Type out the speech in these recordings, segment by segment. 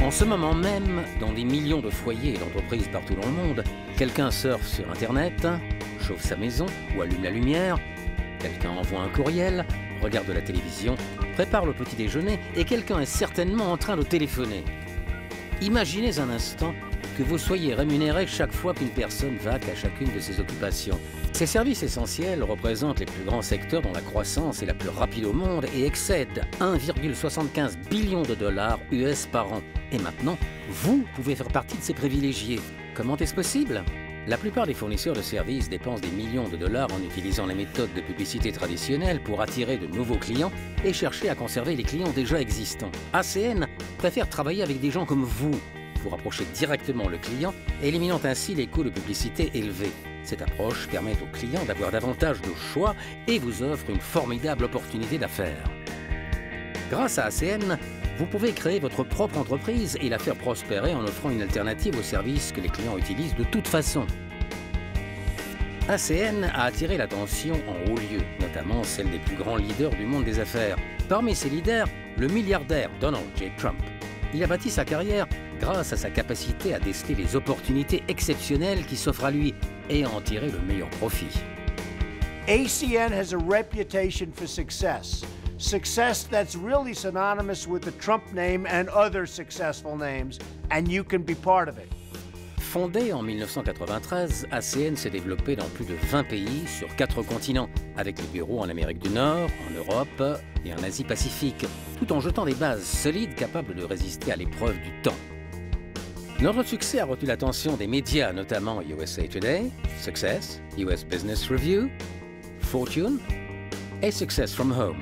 En ce moment même, dans des millions de foyers et d'entreprises partout dans le monde, quelqu'un surfe sur Internet, chauffe sa maison ou allume la lumière, quelqu'un envoie un courriel, regarde la télévision, prépare le petit déjeuner et quelqu'un est certainement en train de téléphoner. Imaginez un instant que vous soyez rémunéré chaque fois qu'une personne vaque à chacune de ces occupations. Ces services essentiels représentent les plus grands secteurs dont la croissance est la plus rapide au monde et excède 1,75 billion de dollars US par an. Et maintenant, vous pouvez faire partie de ces privilégiés. Comment est-ce possible ? La plupart des fournisseurs de services dépensent des millions de dollars en utilisant les méthodes de publicité traditionnelles pour attirer de nouveaux clients et chercher à conserver les clients déjà existants. ACN préfère travailler avec des gens comme vous, pour approcher directement le client, éliminant ainsi les coûts de publicité élevés. Cette approche permet aux clients d'avoir davantage de choix et vous offre une formidable opportunité d'affaires. Grâce à ACN, vous pouvez créer votre propre entreprise et la faire prospérer en offrant une alternative aux services que les clients utilisent de toute façon. ACN a attiré l'attention en haut lieu, notamment celle des plus grands leaders du monde des affaires. Parmi ces leaders, le milliardaire Donald J. Trump. Il a bâti sa carrière grâce à sa capacité à déceler les opportunités exceptionnelles qui s'offrent à lui et à en tirer le meilleur profit. ACN has a reputation for success. Success that's really synonymous with the Trump name and other successful names, and you can be part of it. Fondé en 1993, ACN s'est développé dans plus de 20 pays sur 4 continents, avec des bureaux en Amérique du Nord, en Europe et en Asie-Pacifique, tout en jetant des bases solides capables de résister à l'épreuve du temps. Notre succès a retenu l'attention des médias, notamment USA Today, Success, US Business Review, Fortune et Success from Home.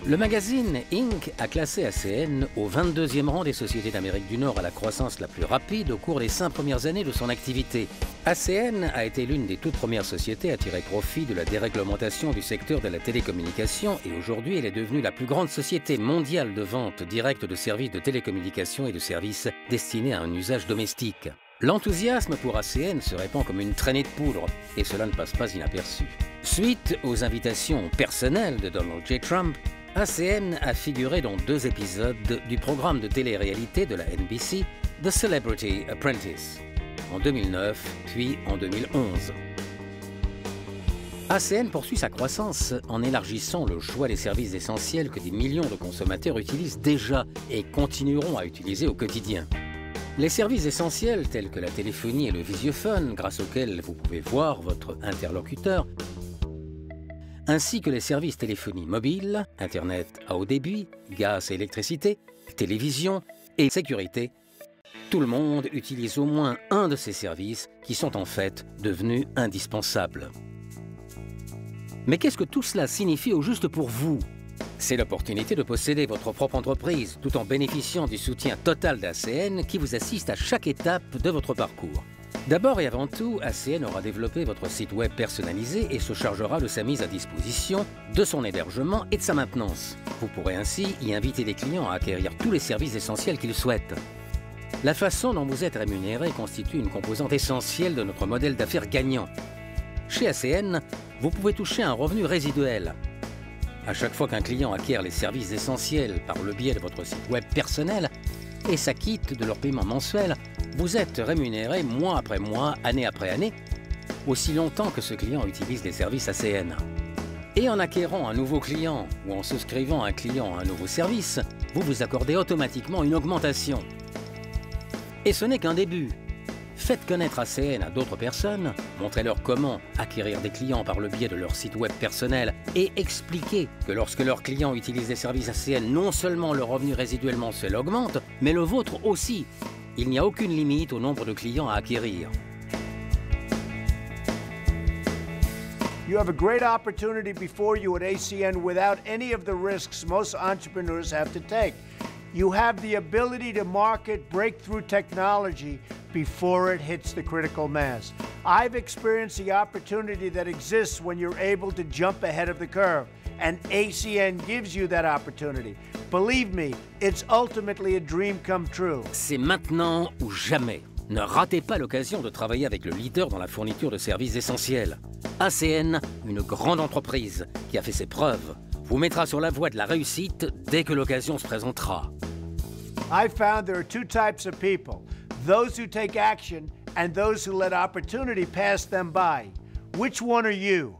Le magazine Inc. a classé ACN au 22e rang des sociétés d'Amérique du Nord à la croissance la plus rapide au cours des 5 premières années de son activité. ACN a été l'une des toutes premières sociétés à tirer profit de la déréglementation du secteur de la télécommunication et aujourd'hui elle est devenue la plus grande société mondiale de vente directe de services de télécommunication et de services destinés à un usage domestique. L'enthousiasme pour ACN se répand comme une traînée de poudre et cela ne passe pas inaperçu. Suite aux invitations personnelles de Donald J. Trump, ACN a figuré dans 2 épisodes du programme de télé-réalité de la NBC, The Celebrity Apprentice, en 2009 puis en 2011. ACN poursuit sa croissance en élargissant le choix des services essentiels que des millions de consommateurs utilisent déjà et continueront à utiliser au quotidien. Les services essentiels tels que la téléphonie et le visiophone, grâce auxquels vous pouvez voir votre interlocuteur, ainsi que les services téléphonie mobile, Internet à haut débit, gaz et électricité, télévision et sécurité. Tout le monde utilise au moins un de ces services qui sont en fait devenus indispensables. Mais qu'est-ce que tout cela signifie au juste pour vous ? C'est l'opportunité de posséder votre propre entreprise tout en bénéficiant du soutien total d'ACN qui vous assiste à chaque étape de votre parcours. D'abord et avant tout, ACN aura développé votre site web personnalisé et se chargera de sa mise à disposition, de son hébergement et de sa maintenance. Vous pourrez ainsi y inviter les clients à acquérir tous les services essentiels qu'ils souhaitent. La façon dont vous êtes rémunéré constitue une composante essentielle de notre modèle d'affaires gagnant. Chez ACN, vous pouvez toucher un revenu résiduel. À chaque fois qu'un client acquiert les services essentiels par le biais de votre site web personnel et s'acquitte de leur paiement mensuel, vous êtes rémunéré mois après mois, année après année, aussi longtemps que ce client utilise les services ACN. Et en acquérant un nouveau client ou en souscrivant un client à un nouveau service, vous vous accordez automatiquement une augmentation. Et ce n'est qu'un début. Faites connaître ACN à d'autres personnes, montrez-leur comment acquérir des clients par le biais de leur site web personnel et expliquez que lorsque leurs clients utilisent les services ACN, non seulement le revenu résiduel mensuel augmente, mais le vôtre aussi. Il n'y a aucune limite au nombre de clients à acquérir. You have a great opportunity before you at ACN without any of the risks most entrepreneurs have to take. You have the ability to market breakthrough technology before it hits the critical mass. I've experienced the opportunity that exists when you're able to jump ahead of the curve, and ACN gives you that opportunity. Believe me, it's ultimately a dream come true. C'est maintenant ou jamais. Ne ratez pas l'occasion de travailler avec le leader dans la fourniture de services essentiels. ACN, une grande entreprise qui a fait ses preuves, vous mettra sur la voie de la réussite dès que l'occasion se présentera. I found there are two types of people, those who take action and those who let opportunity pass them by. Which one are you?